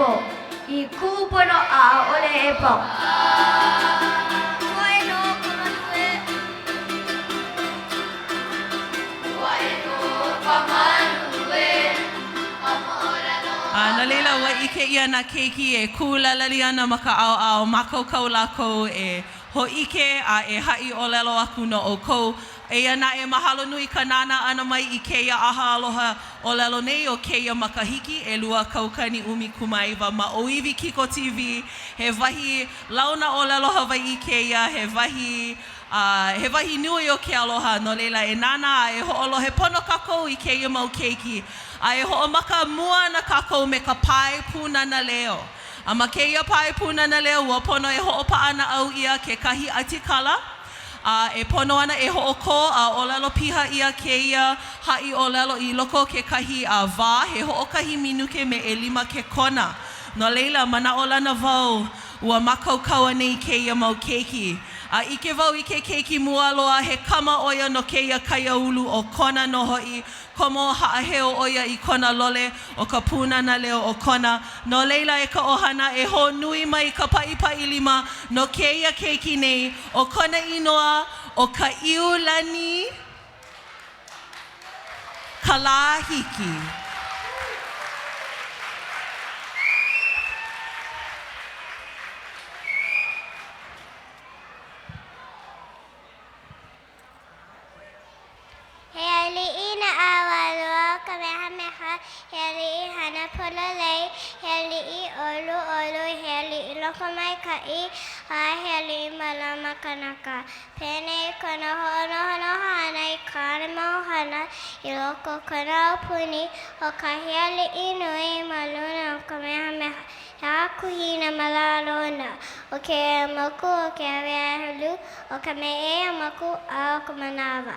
po. I kupono a ole e po. Na leila wa ike ia na keiki e kūlalali ana ma ka au makaukau lākou e ho ike a e ha'i o lelo aku no o kou. Eia na e mahalo nui ka nana ana mai i keia aha aloha o lelo nei o keia makahiki e lua kaukani umi kumaiwa ma Oiwi Kiko TV. He wahi launa o lelo Hawaii i keia, he wahi nui o ke aloha no leila e nana e ho'olo he pono kakou i keia mau keiki. A e ho'omaka mua na kakou me ka pae pūnana leo. A ma keia pae pūnana leo ua pono e ho'opa ana au ia ke kahi atikala. E pono ana e ho'oko a o lelo piha ia keia ha'i o lelo i loko ke kahi wā. He ho'okahi minuke me e 5 ke kona. No leila mana o lana wau ua makaukau nei keia mau keiki. Ike wau i ke keiki mua loa he kama oia no keia kaiaulu o kona no hoi. Komo haaheo oia i kona lole o ka pūnana leo o kona. No leila e ka ohana e ho nui mai ka paipai 5 no keia keiki nei o kona inoa o ka Iulani Kalahiki. Mai kai heli malama kanaka pene kana hono hana kana mohana iloko kana puni o kaheli inui maluna kamehameha hakuhina malalona o ke maku o ke avehelu o kame maku a kamanava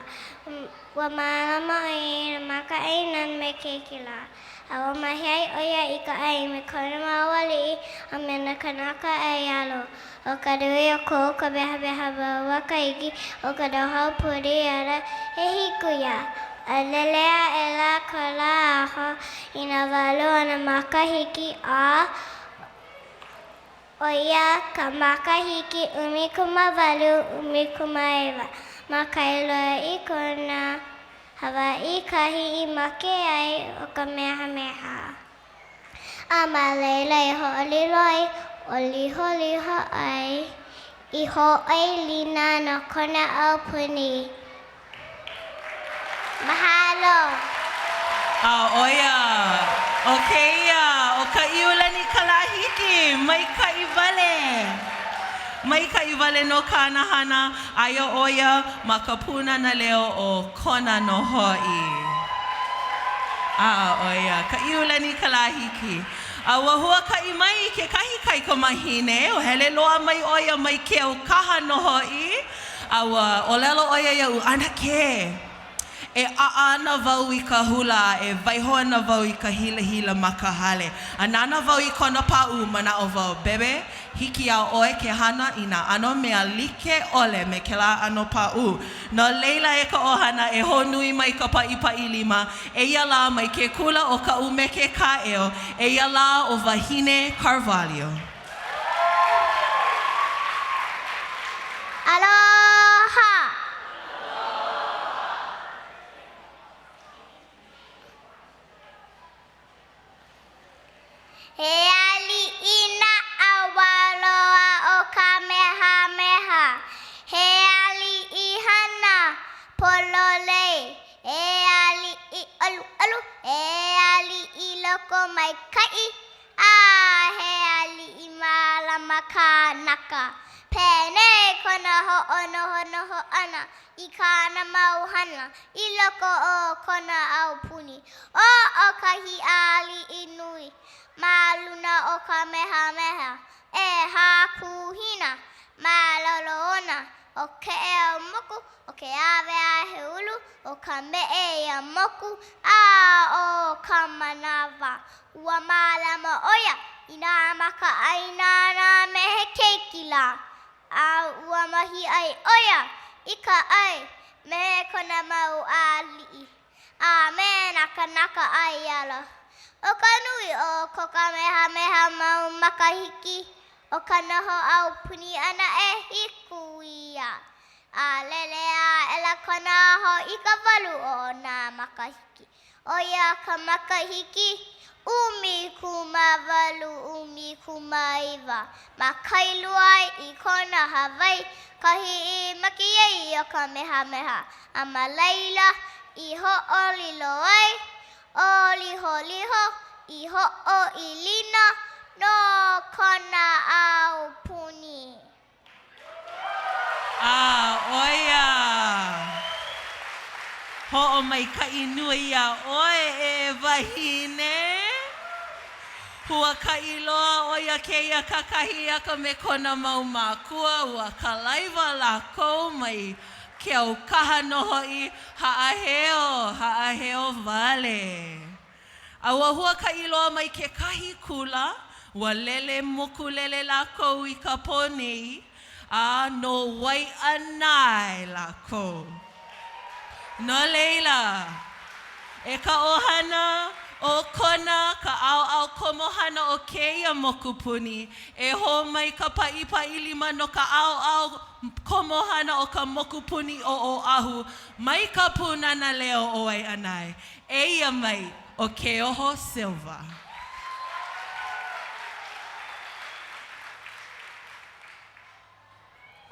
wa malama ina maka inan me kekila. Awa mahai oia i ka ai me kona mawali a mena kanaka e alo. O ka rui o ko ka beha wa kaiki o ka dohau puri ara e hikuya. A lelea e la ka la aha i na walu ana makahiki a oia ka makahiki umikuma walu umikuma ewa. Makailoa i kona Hawaii kahi I make ai o ka meha. A ma leila I ho'oliloi o liho ai I ho'oi lina no kona au puni. Mahalo. Oia, o keia, o ka Iulani Kalahiki, mai kai wale. Mai kai wale no kanahana, aia oia ma ka pūnana leo o kona no hoi. Oia, ka Iulani Kalahiki. Wahua kai mai ke kahi kai ka mahine, o hele loa mai oia mai ke o kaha no hoi. O lelo oia iau, ana ke. E aana wau I ka hula, e waihoa na wau I ka hila makahale. A nana wau I kona pa'u mana o wau, bebe, hiki a oe ke hana I na ano mea like ole me ke la ano pa'u. No leila e ka ohana e honui mai ka pa'ipai 5, e ia la mai ke kula o ka umeke ka'eo, e ia la o Wahine Carvalho. Aloha! He ali ina awaloa o kamehameha. He ali I hana pololei. He ali I alu. He ali I loko mai kai. He ali I malama kanaka. Pene kona ho'ono ana. I kana mauhana. I loko o kona au puni. O kahi ali inui. Maluna o kamehameha e hakuhina maloloona o ke ea moku o ke awe aheulu o ka me'ea moku o ka manawa ua malama oia I nā maka aina nā mehe keikila ua mahi ai oia I ka ai me kona mau a li'i a me naka ai ala O ka nui o ko kamehameha mau makahiki. O ka noho au puni ana e hiku ia. A lele a ela kona ho I ka walu o nā makahiki. O ia ka makahiki. Umi kumawalu, umi kumaiwa. Ma kailua I kona Hawaii. Kahi I makiei o kamehameha. A ma leila I ho'olilo ai. O liho liho, I ho'o I lina. No kona au puni. Oia. Ho'o mai ka inui a oe e wahine. Hua ka iloa oia keia kakahi aka me kona mau mākua. Ua ka laiwa lākou mai ke au kaha noho I haaheo wale. Aua hua ka iloa mai ke kahi kula. Ua lele moku lele lākou I ka pōnei. A no wai anai lākou. No leila. E ka ohana o kona ka au komohana o keia moku puni. E ho mai ka paʻipaʻilima no ka au komohana o ka moku puni o Oahu. Mai ka punana leo o wai anai. Eia mai o Keoho Silva.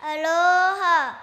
Aloha.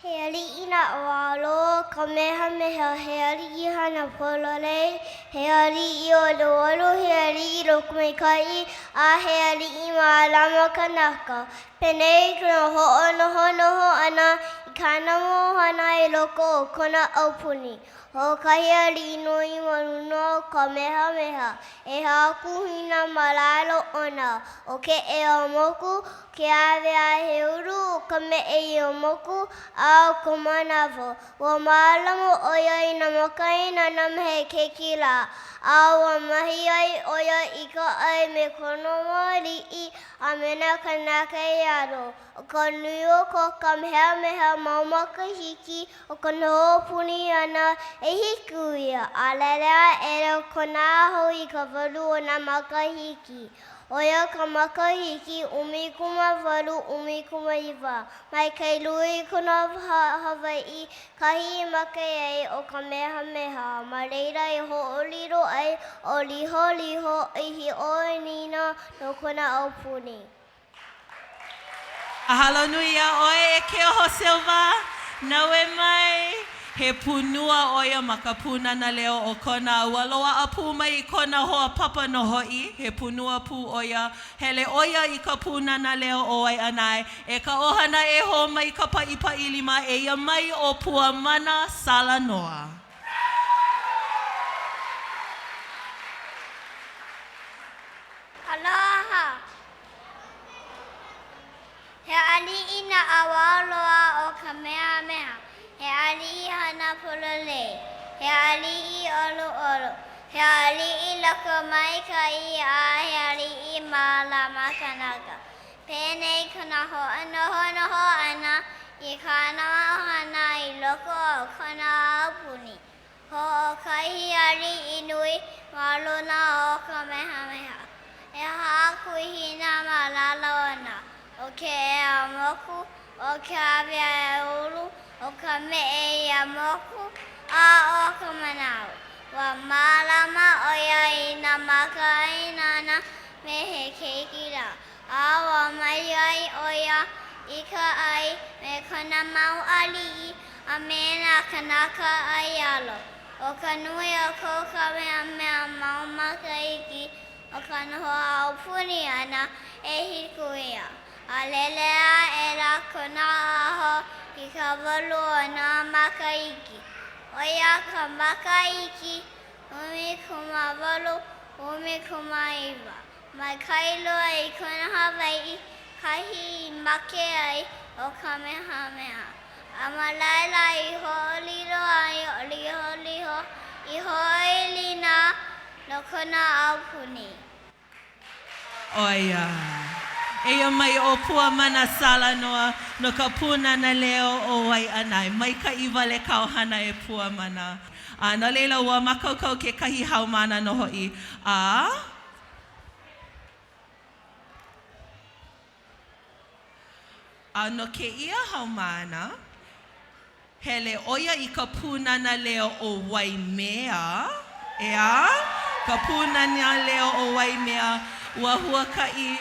He ali'i na ʻōalo, kamehameha, he ali'i hana pololei, he ali'i ʻoluʻolu, he ali'i lokumaikai, a he ali'i mālama kanaka. Penei kuna hoʻonohonoho ʻana I kana mohana I loko o kona aupuni. Hoʻokahi ali'i nui maluno kamehameha. E hakuhina malalo ona. O ke ʻeo moku, ke awea he uru o ka meʻei o moku a o ka manawa. Ua mālama ʻoia I nā makaina namahe keiki la. A ua mahi ai ʻoia I ka ʻai me kona maliʻi a mena kanaka I alo. O ka nui o ko kamehameha mau makahiki o ka hoʻopuni ʻana e hiku ia. A lelea e reo kona aho I ka walu o nā makahiki. Oia ka makahiki ʻumikumawalu ʻumikuma'iwa. Mai kailui kona Hawaiʻi kahi make ai o kamehameha. Ma leila I hoʻolilo ai o liho I hoʻoinina no kona aupuni. Ahalo nui a oe e Keoho Silva. Naue mai. He punua oia ma ka punana leo o kona ua loaʻa pū mai I kona hoa papa no hoʻi. He punua pū oia. Hele oia I ka punana leo o wai anai. E ka ohana e ho mai ka paʻipaʻilima e ia mai o Puamana Salanoa. Aloha. He ali'i na awaloa o kamehameha. He ali'i hana pololei. He ali'i ʻoluʻolu. He ali'i lokumaikai a he ali'i mālama kanaka. Penei kona hoʻonohonoho ʻana I kana ohana I loko o kona aupuni. Hoʻokahi ali'i nui maluna o kamehameha. E hakuhina malalo ona. O ke ea moku, o ke awea e ulu, o ka meʻei a moku, a o ka manao. Ua mālama ʻoia I nā makainana me he keiki la. A ua mai ai ʻoia I ka ʻai me kona mau ali'i a me nā kanaka ai alo. O ka nui o kou kamehameha mau makahiki o ka noho aupuni ʻana e hiku ia. A lelea e la kona aho I ka walu o nā makahiki. Oia ka makahiki, ʻumikumawalu, ʻumikuma'iwa. Mai kailua I kona Hawaiʻi, kahi I make ai o kamehameha. A ma laila I hoʻolilo ai o liho I hoʻoilina no kona aupuni. Oia. Eia mai o pua mana sala noa no ka puna na leo o wai anai. Mai ka iwa le kauhana e pua mana. No leila ua makaukau ke kahi haumana no hoi. No ke ia haumana, hele oia I ka pūnana leo o Waimea, ea? Ka pūnana leo o Waimea, ua huakai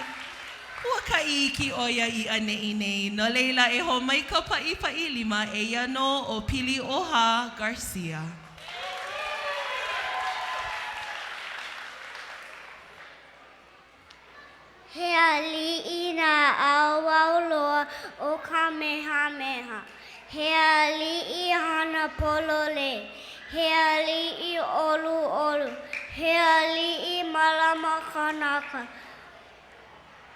iki oia I anei nei. No leila e ho mai ka pa'i lima eia no o Pilioha Garcia. He ali'i nā auau loa o Kamehameha. He ali'i hana polole. He ali'i olu. He ali'i malama kanaka.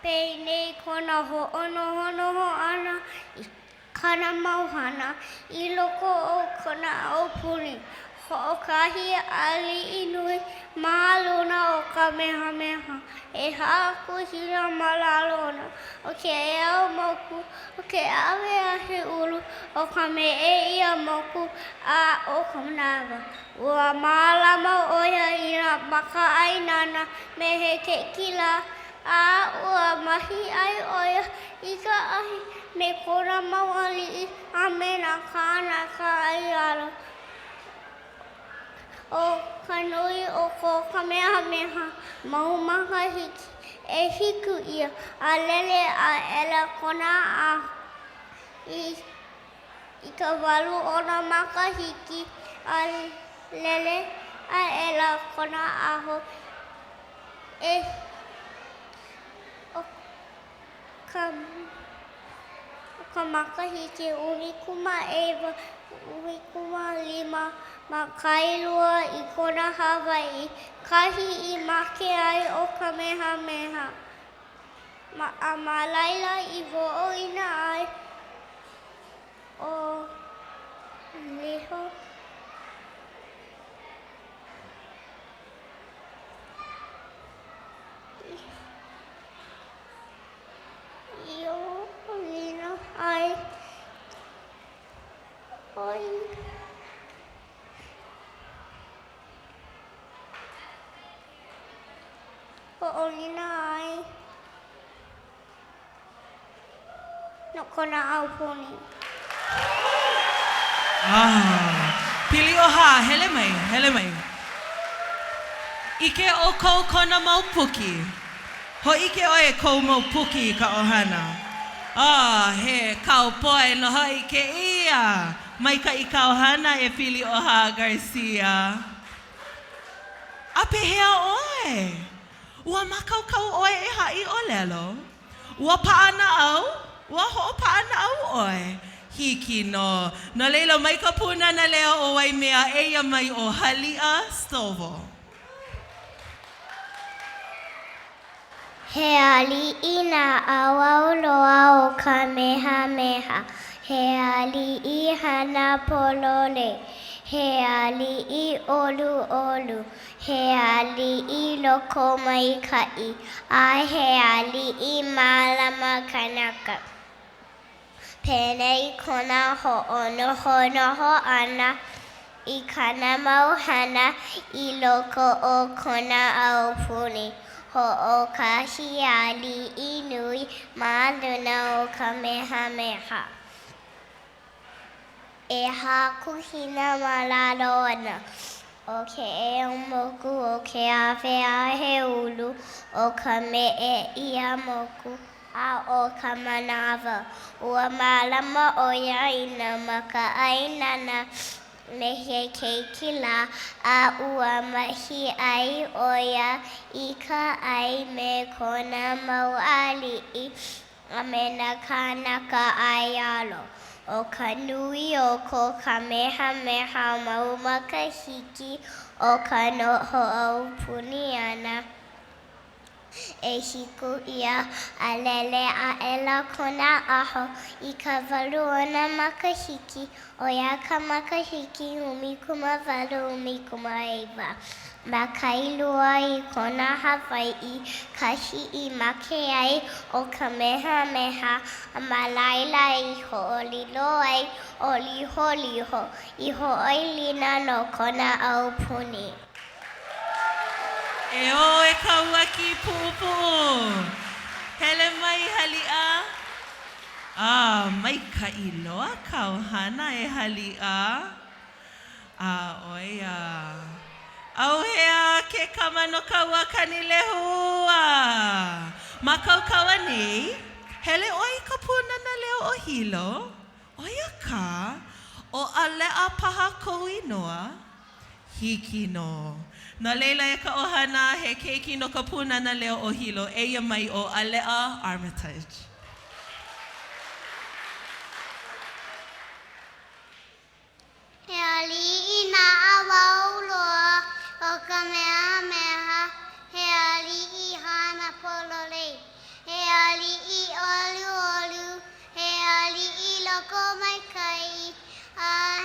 Pei nei kona ho'onohonoho ana I kana mauhana I loko o kona aupuni. Ho'okahi ali'i nui mahaluna o Kamehameha. E haku hina malalona. O ke eo moku, o ke awe ahe ulu, o ka me e ia moku a o ka manawa. Ua malama oia I na maka'ainana me he ke kila a ua mahi ai oia I ka ahi me kona mau ali'i a me na kānaka ai ala. O ka nui o ko Kamehameha mau makahiki e hiku ia a lele a ela kona a I ka walu ona makahiki a lele a ela kona aho e o ka makahiki unikuma ewa unikuma lima ma kailua I kona Hawaii, kahi I make ai o Kamehameha. Ma laila I vo'oina ai o Leho. Io lina ai oi. Ho'olina ai no kona aupuni. Pilioha, hele mai. Ike o kou kona mau puki. Ho ike oe kou mau puki ka ohana. He kaupoe no hoi ke ia. Mai ka I ka ohana e Pilioha Garcia. Apehea oe. Ua makaukau oe e ha'i o lelo. Ua paana au. Ua ho'o paana au oe. Hiki no. No leila mai ka pūnana leo o Waimea eia mai o Halia Stovo. He ali'i nā auau loa o Kamehameha. He ali'i hana polole. He ali'i olu. He ali'i loko mai ka'i. A he ali'i malama kanaka. Penei kona ho'onohonoho ana I kana mauhana I loko o kona aupuni. Ho'okahi ali'i nui maluna o Kamehameha. E haku hina malalona. O ke eo moku o ke awe ahe ulu o ka me e ia moku a o ka manawa. Ua malama oia I na maka'ainana me he keikila a ua mahi ai oia I ka ai me kona mau ali'i a me na kānaka ai alo. O ka nui o ko Kamehameha mau makahiki o ka noho au puni ana. E hiku ia a lele a ela kona aho I ka walu ona makahiki o ia ka makahiki umikuma walu umikuma ewa. Makailua I kona Hawaii kahi I make ai o Kamehameha a malaila I ho'olilo ai o liho I ho'oilina no kona aupuni. E o e kaua ki pupu. Hele mai halia. Mai ka iloa kauhana e halia. Oia. Au hea ke kamano kaua kanilehua. Makaukaua nei. Hele oi ka punana leo o hilo. Oia ka. O alea paha kou inoa. Hiki no. Na leila e ka ohana he keiki no ka punana leo o hilo. Eia mai o Alea Armitage. He ali'i na awauloa o Kamehameha. He ali'i hana pololei. He ali'i olu. He ali'i loko mai kai.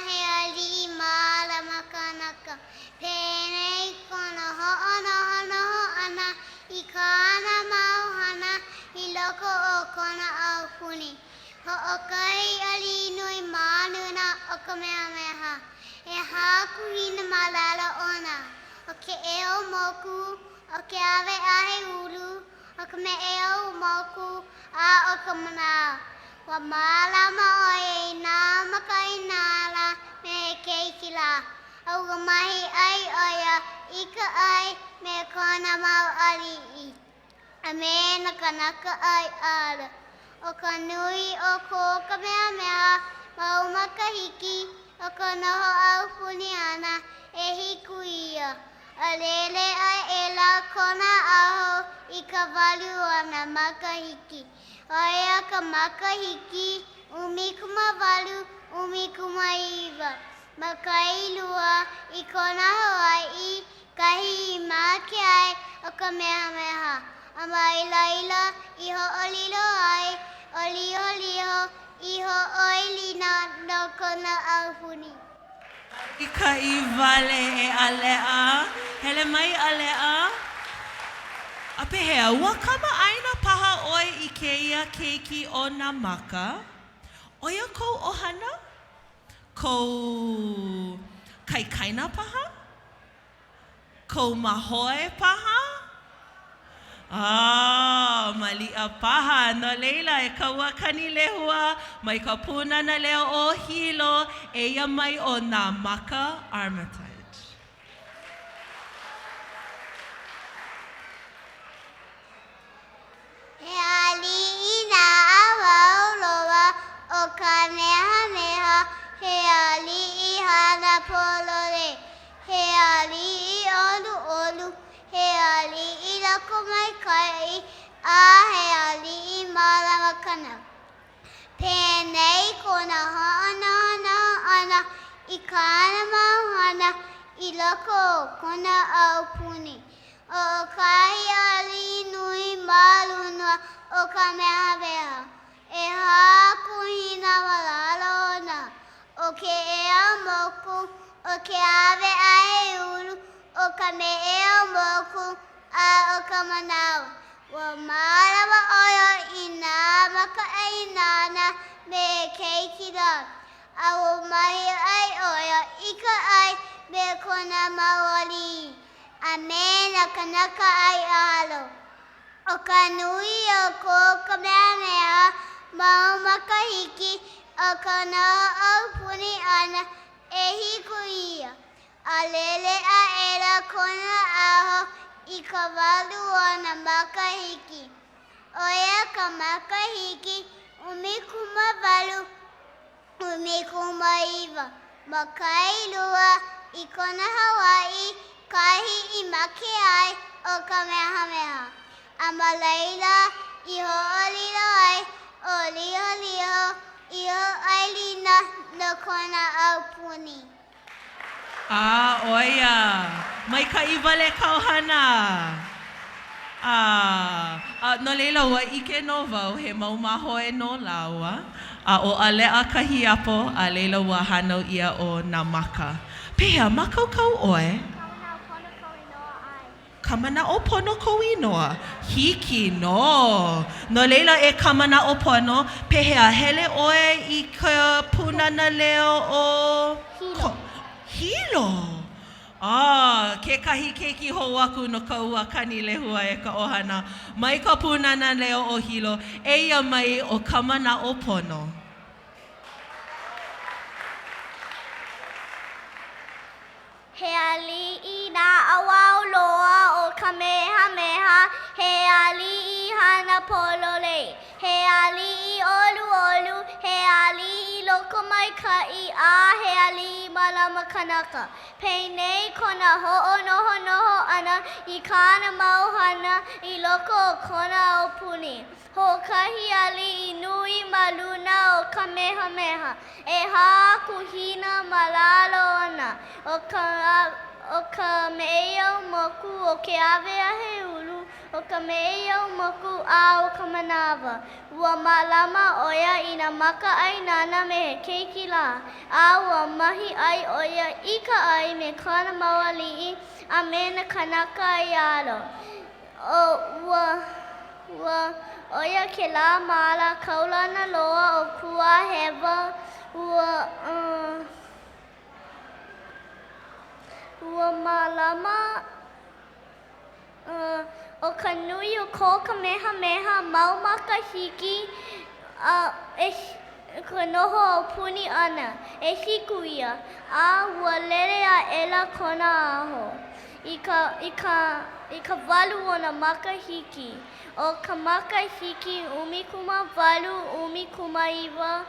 He ali'i mala makanaka. Penei kona ho'ana I kana mauhana I loko o kona aupuni. Ho'okai ali nui manuna o Kamehameha. E hakuhina malala ona. O ke eo moku, o ke ave ahe ulu, o ka me eo moku a o ka manao. Wa malama oe I nā makainala me he keiki la. Au ka mahi ai oia, ika ai me kona mau ali'i. A me na kanaka ai ala. O ka nui o ko Kamehameha, mau makahiki, o ka noho au puni ana, e hiku ia. A lele ai ela kona aho, I ka walu ana makahiki. Oia ka makahiki, umikuma walu, umikuma iwa. Makailua I kona Hawaii, kahi I make ai o Kamehameha. A mai laila I ho'olilo ai, o liho, I ho'oilina no kona aupuni. Ika I wale e Alea. Hele mai Alea. A pehea, ua kama aina paha oi I keia keiki o nā maka. Oia kou ohana? Kou kaikaina paha? Kou mahoe paha? Malia paha. No leila e kaua kanilehua mai ka punana leo o hilo eia mai o nā maka Armitage. He ali'i na awauloa o Kamehameha. He ali'i hana polole. He ali'i olu. He ali'i loko mai kai. He ali'i malama kana. Penei kona ho'ana ana. I kana mauhana. I loko o kona aupuni. O kahi ali'i nui malunua o Kamehameha. E hakuhina malala ona. O ke ea moku, o ke ave ahe ulu, o ka me ea moku, a o ka manao. Wa malama oia I nā makainana me keiki la. A o mahi ai oia, ika ai me kona mauali. A me na kanaka ai alo. O ka nui o ko Kamehameha, mau makahiki, o ka noho aupuni ana, e hiku ia. A lele a ela kona aho, I ka walu ana makahiki. Oia ka makahiki, umikuma walu, umikuma iwa. Makailua I kona Hawaii, kahi I make ai o Kamehameha. A malaila I ho'olilo ai, o liho, I ho'oilina no kona aupuni. Oia. Mai ka iwale kauhana. No leila ua ike no wau he mau maho e no laua. O a lea kahiapo a leila ua hanau ia o nā maka. Pehea, makaukau oe? Kamana o pono kou inoa. Hiki no. No leila e kamana o pono, pehea hele oe i ka punana leo o... Hilo. Ke keiki hou aku no ka ua kani lehua e ka ohana. Mai ka punana leo o hilo, eia mai o kamana o pono. He ali'i nā awau loa o Kamehameha. He ali'i hana pololei. He ali'i olu olu. He ali'i loko mai ka'i a he ali'i malama kanaka. Pei nei kona ho'o noho noho ana I kāna mauhana I loko o kona o puni. Hokahi ali'i nui ma luna o Kamehameha. E hā kuhina malalo ana. O ka me'eo moku o ke awe a he ulu. O ka me'eo moku a o ka manawa. Ua malama oia I nā maka ai nana me he keiki la. A ua mahi ai oia I ka ai me kāna mau ali'i a me na kanaka ai alo. Ua oia ke la mala kaulana loa o kua hewa. Ua malama o ka nui o ko Kamehameha mau makahiki ka noho o puni ana e hiku ia a ua lele a ela kona aho I ka walu o na makahiki o ka makahiki 1.8 1.9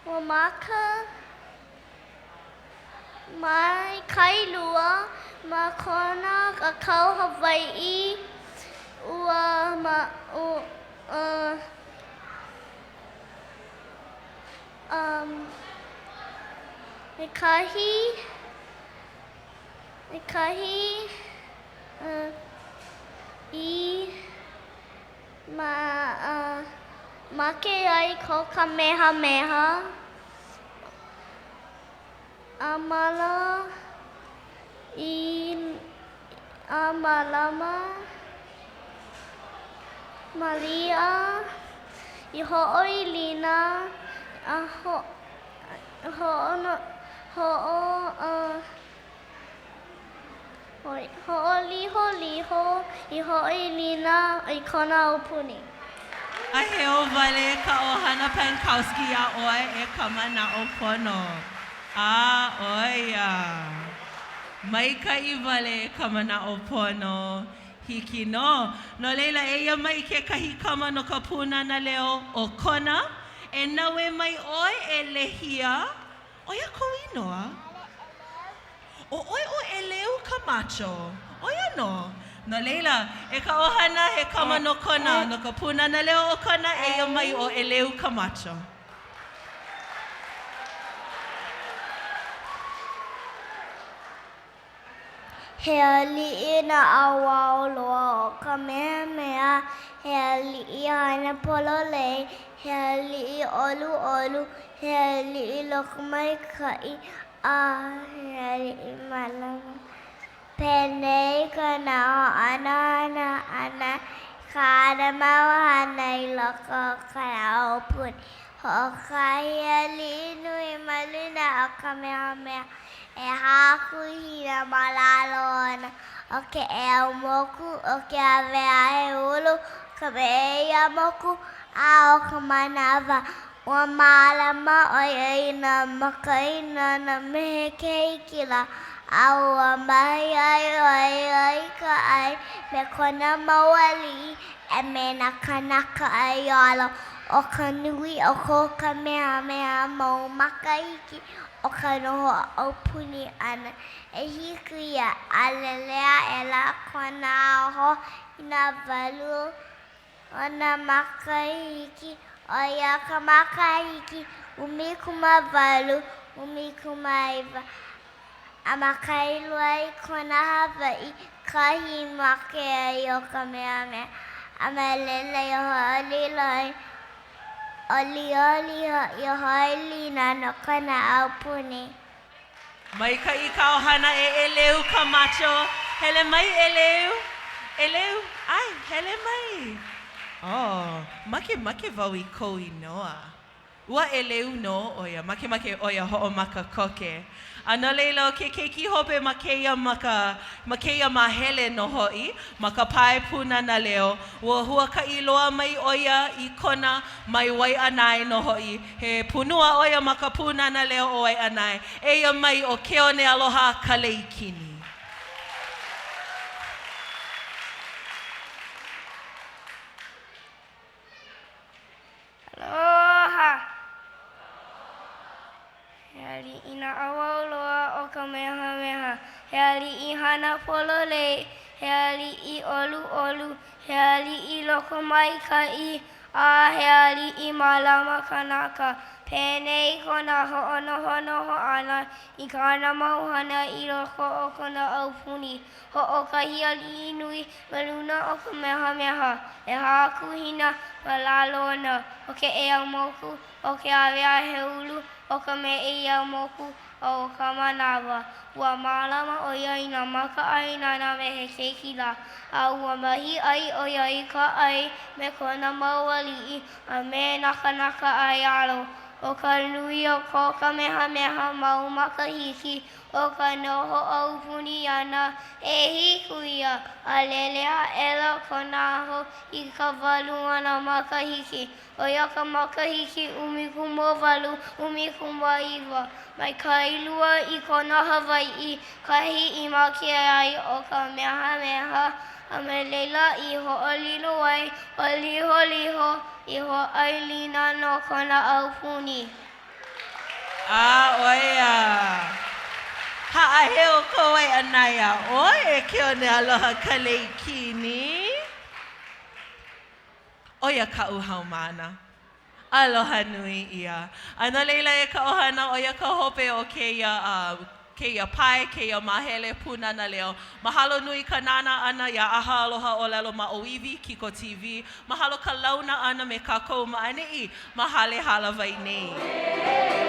Ua maka mai kailua ma kona ka kau Hawaii make ai ko Kamehameha amala amalama Malia I ho'oi lina ho'oliho liho I ho'oi lina I kona o puni. A he o wale ka ohana Pankowski a oe e kamana o pono. Oia. Mai ka I wale kamana o pono. Hiki no. No leila eia mai ke kahi kama no ka punana leo o kona. E nawe mai oe e lehia. Oia kou inoa. O oi o e leu ka macho. Oia no. No leila, e ka ohana he kama no kona, no ka punana leo o kona, eia mai o e leu ka macho. He ali'i na awao loa o Kamehameha. He ali'i hana pololei. He ali'i olu olu. He ali'i loko mai ka'i a he ali'i malama. Penei ka nao ana kāna mauhana I loko o ka nao puni. Ho'okahi ali'i nui ma luna o Kamehameha. E hakuhina malalo ana o ke eo moku o ke awe a he ulu. Ka me'ea moku a o ka manawa. Ua malama oia I nā makaina na me he keiki la. Aua mai ai ka ai me kona mau ali'i e me na kanaka ai alo o ka nui o ko Kamehameha mau makahiki o ka noho au puni ana. E hiku ia alelea e la kona aho ina walu o na makahiki o ia ka makahiki umikuma walu umikuma iwa. A makailua I kona Hawaii kahi make ai o Kamehameha. A malele o ha'oliloi Oli i ho'olina no kona aupuni. Mai ka I ka ohana e eleu ka macho. Hele mai eleu. Eleu. Ai, hele mai. Oh, make wau I kou I noa. Ua eleu no oia, make oia ho'omaka koke. Ana leila o ke keiki hope ma keia mahele no ho'i, ma ka pae puna na leo. Ua hua ka iloa mai oia I kona mai wai anai no ho'i. He punua oia ma ka puna na leo o wai anai. Eia mai o Keone Aloha Kaleikini. Aloha! He ali ina awauloa o Kamehameha. He ali I hana pololei. He ali I olu. He ali I loko mai ka I. A he ali I malama kanaka. Penei kona ho'onohonoho ana I kana mauhana I loko o kona aupuni. Ho'okahi ali nui maluna o Kamehameha. E hakuhina palalona. O ke ea moku, o ke awea he ulu, o ka me ea moku, o ka manawa. Ua malama o ia I nā maka ai nana me he keiki la. A ua mahi ai o ia I ka ai me kona mauali'i a me naka ai alo. O ka nui o ko Kamehameha mau makahiki o ka noho aupuni ana e hiku ia a lelea ela kona aho I ka walu ana makahiki. O ia ka makahiki umikumo walu umikumo iwa. Mai ka ilua I kona Hawaii kahi I make ai o Kamehameha. A me leila I ho'olilo ai o liho I ho'ailina no kona aupuni. Oia. Ha'aheo ko ai anaya. Oi, Keone Aloha Kaleikini. Oia ka'u haumana. Aloha nui ia. Ana leila e ka ohana oia ka hope o keia pai, keia mahele puna na leo. Mahalo nui ka nana ana ia aha aloha o lelo ma Oiwi, Kiko TV. Mahalo ka launa ana me kākou maani'i, mahale hala vai nei.